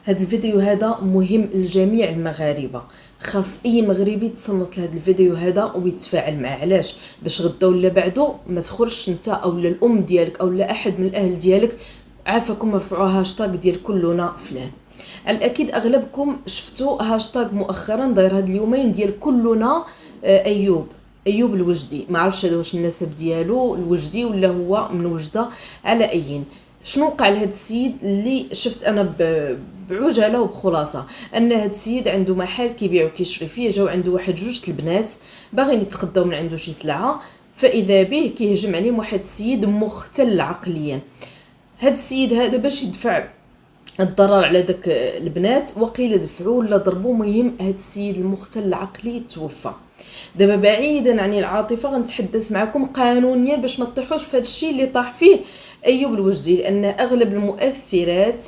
هذا الفيديو هذا مهم لجميع المغاربه. خاص اي مغربي تصنت لهذا الفيديو هذا ويتفاعل معاه. علاش؟ باش غدا ولا بعدو ما تخرجش انت او الام ديالك او احد من الاهل ديالك عافاكم رفعوا هاشتاغ ديال كلنا فلان. على الاكيد اغلبكم شفتوا هاشتاغ مؤخرا داير هاد اليومين ديال كلنا ايوب الوجدي. ما عرفتش هذا واش النسب ديالو الوجدي ولا هو من وجده. على ايين شنو وقع لهاد السيد اللي شفت انا بعجاله وبخلاصه؟ ان هاد السيد عنده محل كيبيع وكيشري فيه. جاو عنده واحد جوج البنات باغيين يتقداو من عنده شي سلعه، فاذا به كيهجم عليهم واحد السيد مختل عقليا. هاد السيد هذا باش يدفع الضرر على داك البنات وقيل دفعوه ولا ضربوه. مهم هاد السيد المختل العقلي توفى. دابا بعيدا عن العاطفه غنتحدث معكم قانونيا باش ما تطيحوش في هذا الشيء اللي طاح فيه ايوب الوجدي، لان اغلب المؤثرات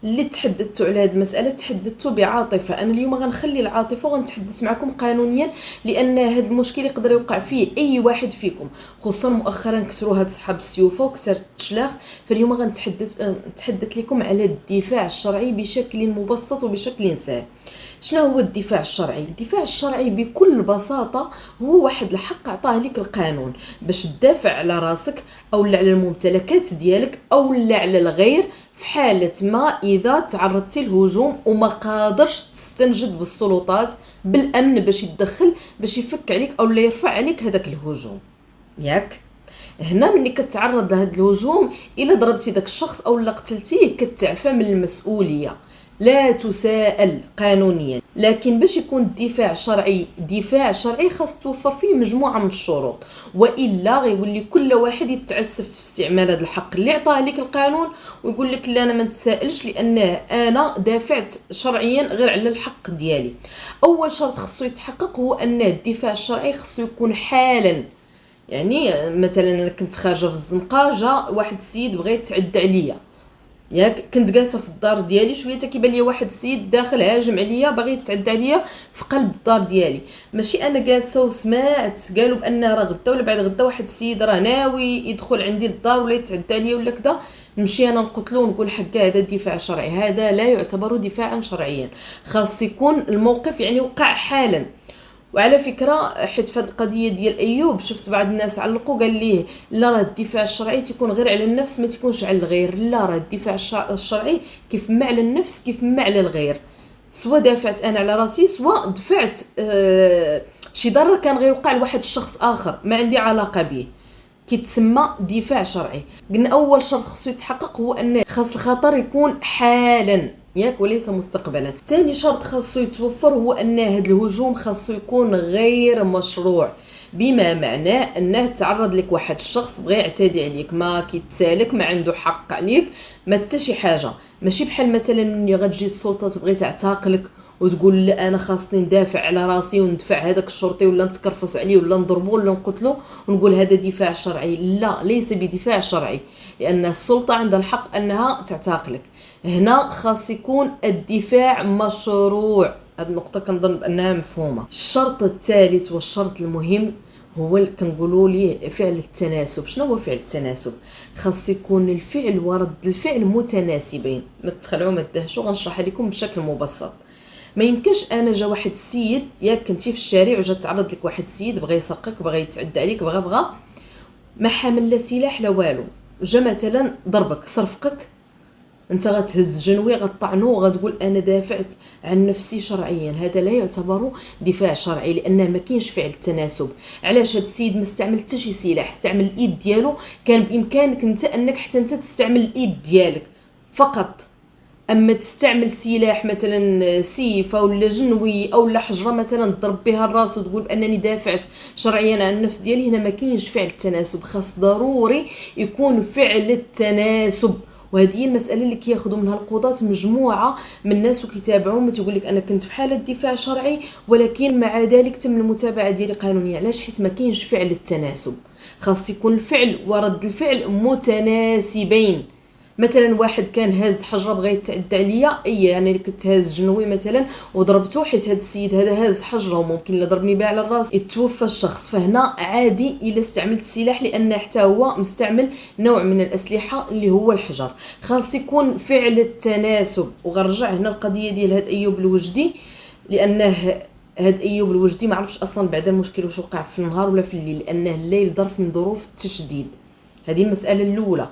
اللي تحدثتوا على هذه المساله تحدثتوا بعاطفه. انا اليوم غنخلي العاطفه وغنتحدث معكم قانونيا، لان هذا المشكل يقدر يوقع فيه اي واحد فيكم، خصوصا مؤخرا كثروا هاد صحاب السيوفه وكثرت التشلاخ. فاليوم نتحدث لكم على الدفاع الشرعي بشكل مبسط وبشكل سهل. شنو هو الدفاع الشرعي؟ الدفاع الشرعي بكل بساطة هو واحد الحق عطاه لك القانون باش تدافع على راسك أو على الممتلكات ديالك أو على الغير في حالة ما إذا تعرضت للهجوم وما قادرش تستنجد بالسلطات بالأمن باش يتدخل باش يفك عليك أو لا يرفع عليك هذاك الهجوم. ياك هنا ملي كتعرض لهذا الهجوم الا ضربتي داك الشخص او لا قتلتيه كتعفى من المسؤوليه، لا تساءل قانونيا. لكن باش يكون دفاع شرعي خاص توفر فيه مجموعه من الشروط، والا غيولي كل واحد يتعسف في استعمال هذا الحق اللي عطاه لك القانون ويقول لك لا انا ما نتسائلش لان انا دافعت شرعيا غير على الحق ديالي. اول شرط خصو يتحقق هو ان الدفاع الشرعي خصو يكون حالا. يعني مثلا انا كنت خارجه في الزنقه، جا واحد السيد بغى يتعدى عليا، ياك كنت جالسه في الدار ديالي شويه كيبان لي واحد السيد داخل هاجم عليا باغي يتعدى عليا في قلب الدار ديالي. ماشي انا جالسه وسمعت قالوا بان راه غدا ولا بعد غدا واحد السيد راه ناوي يدخل عندي للدار ولا يتعدى عليا ولا كذا، نمشي انا نقتلو ونقول حكا هذا دفاع شرعي. هذا لا يعتبر دفاعا شرعيا، خاص يكون الموقف يعني وقع حالا. وعلى فكره حيت في هذه القضيه ديال ايوب شفت بعض الناس علقوا قال ليه لا راه الدفاع الشرعي تيكون غير على النفس ما تيكونش على الغير. لا راه الدفاع الشرعي كيف ما على النفس كيف ما على الغير. سواء دافعت انا على راسي سواء دفعت شي ضرر كان غيوقع لواحد الشخص اخر ما عندي علاقه به، كيتسمى دفاع شرعي. قلنا اول شرط خصو يتحقق هو ان خاص الخطر يكون حالا ياك وليس مستقبلا. ثاني شرط خاصو يتوفر هو ان هذا الهجوم خاصو يكون غير مشروع، بما معناه انه تعرض لك واحد الشخص بغى يعتدي عليك، ما كيتسالك، ما عنده حق عليك، ما حتى شي حاجه. ماشي بحال مثلا ملي غتجي السلطه تبغي تعتقلك وتقول لا انا خاصني ندافع على راسي وندفع هذاك الشرطي ولا نتكرفص عليه ولا نضربه ولا نقتله ونقول هذا دفاع شرعي. لا، ليس بدفاع شرعي، لان السلطه عندها الحق انها تعتقلك. هنا خاص يكون الدفاع مشروع. هذه النقطه كنظن بانها مفهومه. الشرط الثالث والشرط المهم هو اللي كنقولوا ليه فعل التناسب. شنو هو فعل التناسب؟ خاص يكون الفعل ورد الفعل متناسبين. ما تخلعوا ما تدهشوا، غنشرح لكم بشكل مبسط. ما يمكنش انا جا واحد السيد ياك كنتي في الشارع وجا تعرض لك واحد السيد بغى يسرقك بغى يتعدى عليك بغى ما حامل لا سلاح لا والو، جا مثلا ضربك صرفقك، انت غتهز جنوي غطعنو غتقول انا دافعت عن نفسي شرعيا. هذا لا يعتبر دفاع شرعي لان ما كاينش فعل التناسب. علاش؟ هذا السيد ما استعمل حتى شي سلاح، استعمل الايد ديالو. كان بامكانك انت انك حتى انت تستعمل الايد ديالك فقط. اما تستعمل سلاح مثلا سيف او جنوي او حجره مثلا تضرب بها الراس وتقول بانني دافعت شرعيا عن النفس ديالي، هنا ما كاينش فعل التناسب. خاص ضروري يكون فعل التناسب. وهذه هي المساله اللي كياخذوا منها القضاة مجموعه من الناس وكيتابعوهم. تقول لك انا كنت في حاله دفاع شرعي ولكن مع ذلك تم المتابعه ديالي قانونيا. علاش؟ حيت ما كاينش فعل التناسب. خاص يكون الفعل ورد الفعل متناسبين. مثلا واحد كان هاز حجره بغى يتعدى عليا، يعني كنت هاز جنوي مثلا وضربته، حيت هذا السيد هذا هاز حجره وممكن الا ضربني بها على الراس يتوفى الشخص. فهنا عادي الا استعملت السلاح، لان حتى هو مستعمل نوع من الاسلحه اللي هو الحجر. خاص يكون فعل التناسب. وغنرجع هنا القضيه ديال هاد ايوب الوجدي، لانه هاد ايوب الوجدي ما عرفش اصلا بعد المشكل واش وقع في النهار ولا في الليل، لانه الليل ظرف من ظروف التشديد. هذه المساله الاولى.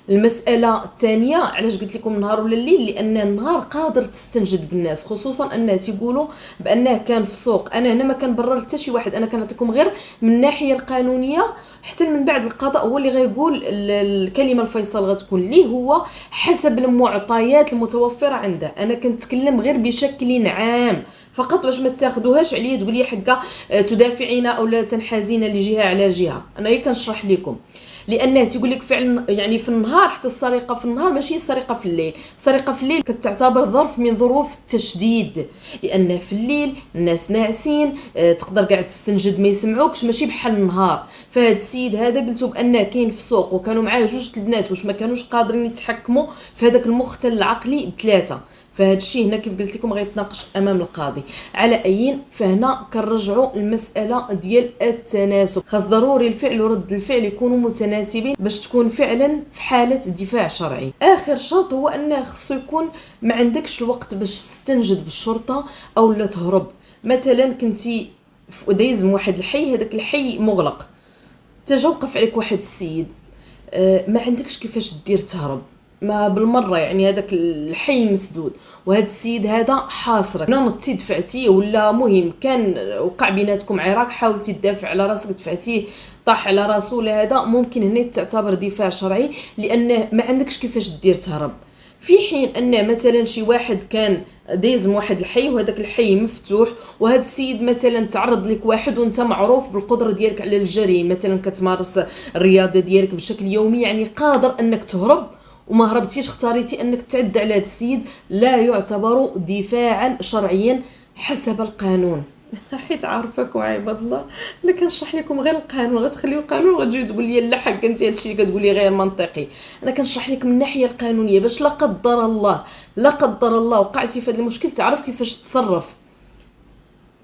المساله الثانيه، علاش قلت لكم النهار ولا الليل؟ لان النهار قادر تستنجد بالناس، خصوصا انه تيقولوا بانه كان في سوق. انا هنا ما كنبرر حتى شي واحد، انا كنعطيكم غير من الناحيه القانونيه، حتى من بعد القضاء هو اللي غيقول الكلمه الفيصل غتكون ليه هو حسب المعطيات المتوفره عنده. انا كنتكلم غير بشكل عام فقط، باش ما تاخذوهاش عليا تقول لي حقا تدافعين او لا تنحازين لجهه على جهه. انا هي كنشرح لكم، لانه تيقول لك فعلا يعني في النهار، حتى السرقه في النهار ماشي السرقه في الليل. السرقه في الليل كتعتبر ظرف من ظروف التشديد، لان في الليل الناس ناعسين، تقدر قاعد تستنجد ما يسمعوكش، ماشي بحال النهار. فهاد السيد هذا قلتو بانه كاين في سوق وكانوا معاه جوج البنات، واش ما كانوش قادرين يتحكموا في هذاك المختل العقلي بثلاثه؟ فهاد الشيء هنا كيف قلت لكم غيتناقش امام القاضي. على ايين فهنا كنرجعوا المساله ديال التناسب. خاص ضروري الفعل ورد الفعل يكونوا متناسبين باش تكون فعلا في حاله دفاع شرعي. اخر شرط هو انه خصو يكون ما عندكش الوقت باش تستنجد بالشرطه او لا تهرب. مثلا كنتي دايز من واحد الحي، هذاك الحي مغلق، تجا وقف عليك واحد السيد، ما عندكش كيفاش دير تهرب، ما بالمره يعني هذاك الحي مسدود، وهذا السيد هذا حاصرك، نطي دفعتيه ولا مهم كان وقع بيناتكم عراك، حاولتي تدافع على راسك دفعتيه طاح على راسو، لهذا ممكن هنا تعتبر دفاع شرعي، لان ما عندكش كيفاش دير تهرب. في حين ان مثلا شي واحد كان دايز من واحد الحي وهذاك الحي مفتوح، وهذا السيد مثلا تعرض لك واحد وانت معروف بالقدره ديالك على الجري، مثلا كتمارس الرياضه ديالك بشكل يومي، يعني قادر انك تهرب وما هربتيش، اختاريتي انك تعدى على هذا السيد، لا يعتبر دفاعا شرعيا حسب القانون. حيت عارفاكم عباد الله، انا كنشرح لكم غير القانون، غتخليو القانون وغتجي تقول لي لا حق انت هادشي اللي كتقولي غير منطقي. انا كنشرح لك من الناحيه القانونيه باش لا قدر الله لا قدر الله وقعتي في هذا المشكل تعرف كيفاش تتصرف،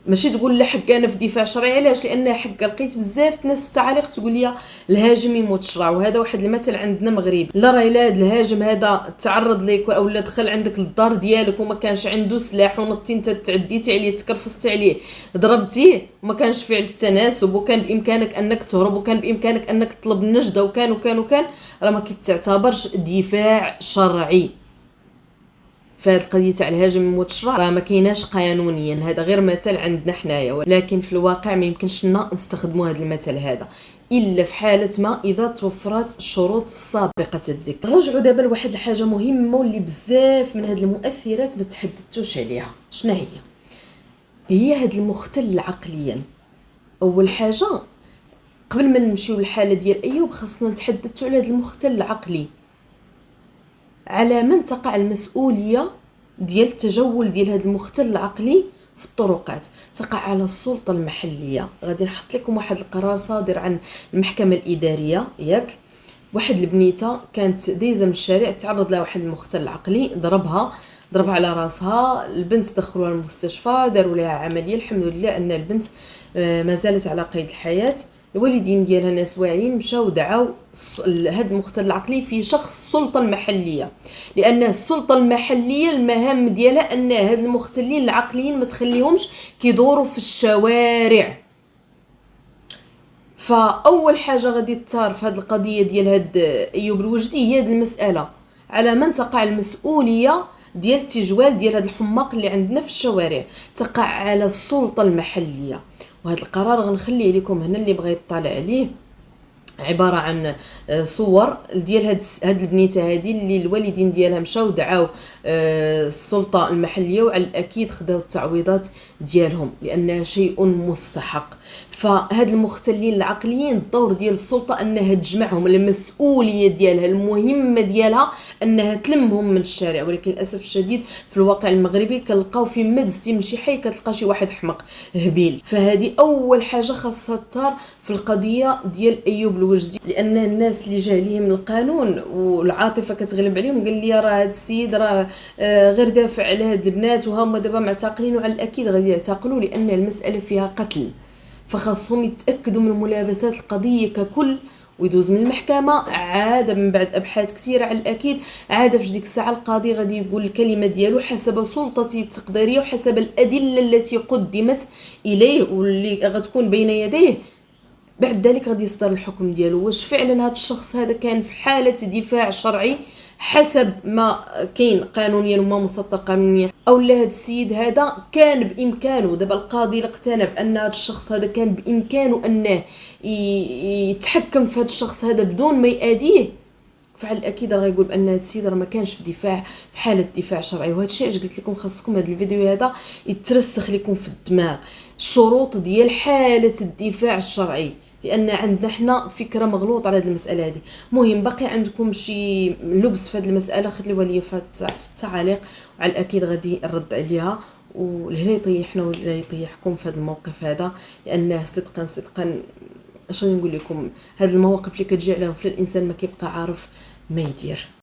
ماشي تقول لا حق انا في دفاع شرعي. علاش؟ لان حق لقيت بزاف الناس في التعاليق تقول لي الهاجم يموت شرع، وهذا واحد المثل عندنا مغربي. لا راه الا هذا الهاجم هذا تعرض لك او لا دخل عندك للدار ديالك وما كانش عنده سلاح، ونطي انت تعديتي عليه تكرفستي عليه ضربتيه وما كانش فعل التناسب، وكان بامكانك انك تهرب، وكان بامكانك انك تطلب النجده، وكان راه ما كيتعتبرش دفاع شرعي. فهاد القضيه تاع الهاجم يموت شرع راه ما كايناش قانونيا، هذا غير مثل عندنا حنايا، ولكن في الواقع ما يمكنش لنا نستخدموا هذا المثل هذا الا في حاله ما اذا توفرت الشروط السابقه الذكر. نرجعوا دابا لواحد الحاجه مهمه واللي بزاف من هاد المؤثرات ما تحدثتوش عليها. شنو هي هاد المختل عقليا؟ اول حاجه قبل ما نمشيو للحاله ديال ايوب خاصنا نتحدثوا على هاد المختل العقلي. على من تقع المسؤوليه ديال التجول ديال هذا المختل العقلي في الطرقات؟ تقع على السلطه المحليه. غادي نحط لكم واحد القرار صادر عن المحكمه الاداريه. ياك واحد البنيته كانت دايزه من الشارع، تعرض لها واحد المختل العقلي، ضربها على راسها. البنت دخلوها المستشفى، داروا لها عمليه، الحمد لله ان البنت ما زالت على قيد الحياه. الوالدين ديالها ناس واعيين مشاو دعاو هاد المختل العقلي في شخص السلطه المحليه، لان السلطه المحليه المهام ديالها ان هاد المختلين العقليين ما تخليهمش كيدوروا في الشوارع. فاول حاجه غادي تعرف هاد القضيه ديال هاد ايوب الوجدي هي هاد المساله، على من تقع المسؤوليه ديال التجوال ديال هاد الحماق اللي عندنا في الشوارع؟ تقع على السلطه المحليه. وهذا القرار غنخليه لكم هنا اللي بغى يطلع عليه، عباره عن صور ديال هاد البنيته هذه اللي الوالدين ديالها مشاو دعاو السلطه المحليه، وعلى الاكيد خداو التعويضات ديالهم لانها شيء مستحق. فهاد المختلين العقليين الدور ديال السلطه انها تجمعهم، المسؤوليه ديالها المهمه ديالها انها تلمهم من الشارع. ولكن للاسف الشديد في الواقع المغربي كنلقاو في ما دزتي من شي حي كتلقى شي واحد حمق هبيل. فهذه اول حاجه خاصها تطار في القضيه ديال ايوب الوجدي، لان الناس اللي جا عليهم القانون والعاطفه كتغلب عليهم قال لي راه هذا السيد راه غير دافع على هاد البنات وهما دابا معتقلين، وعلى الاكيد غادي يعتقلوا لان المساله فيها قتل. فخاصهم يتاكدوا من ملابسات القضيه ككل ويدوز من المحكمه عاد من بعد ابحاث كثيره. على الاكيد عاد في ديك الساعه القاضي غادي يقول الكلمه ديالو حسب سلطته التقديريه وحسب الادله التي قدمت اليه واللي غتكون بين يديه. بعد ذلك غادي يصدر الحكم ديالو واش فعلا هذا الشخص هذا كان في حاله دفاع شرعي حسب ما كاين قانونيا وما مسطر قانونيا، او لا هذا السيد هذا كان بامكانه. دابا القاضي اقتنع بان هذا الشخص هذا كان بامكانه انه يتحكم في هذا الشخص هذا بدون ما يأذيه، فعلى الاكيد راه يقول بان هذا السيد راه ما كانش في دفاع في حاله دفاع شرعي. وهذا الشيء علاش قلت لكم خاصكم هذا الفيديو هذا يترسخ لكم في الدماغ، الشروط ديال حاله الدفاع الشرعي، لان عندنا حنا فكره مغلوطه على هذه المساله هذه. مهم باقي عندكم شي لبس في هذه المساله خليوها لي في التعاليق وعلى الاكيد غادي نرد عليها. ولهنا يطيحنا ولا يطيحكم في هذا الموقف هذا، لانه صدقا صدقا اش نقول لكم هاد المواقف اللي كتجي على غفله الانسان ما كيبقى عارف ما يدير.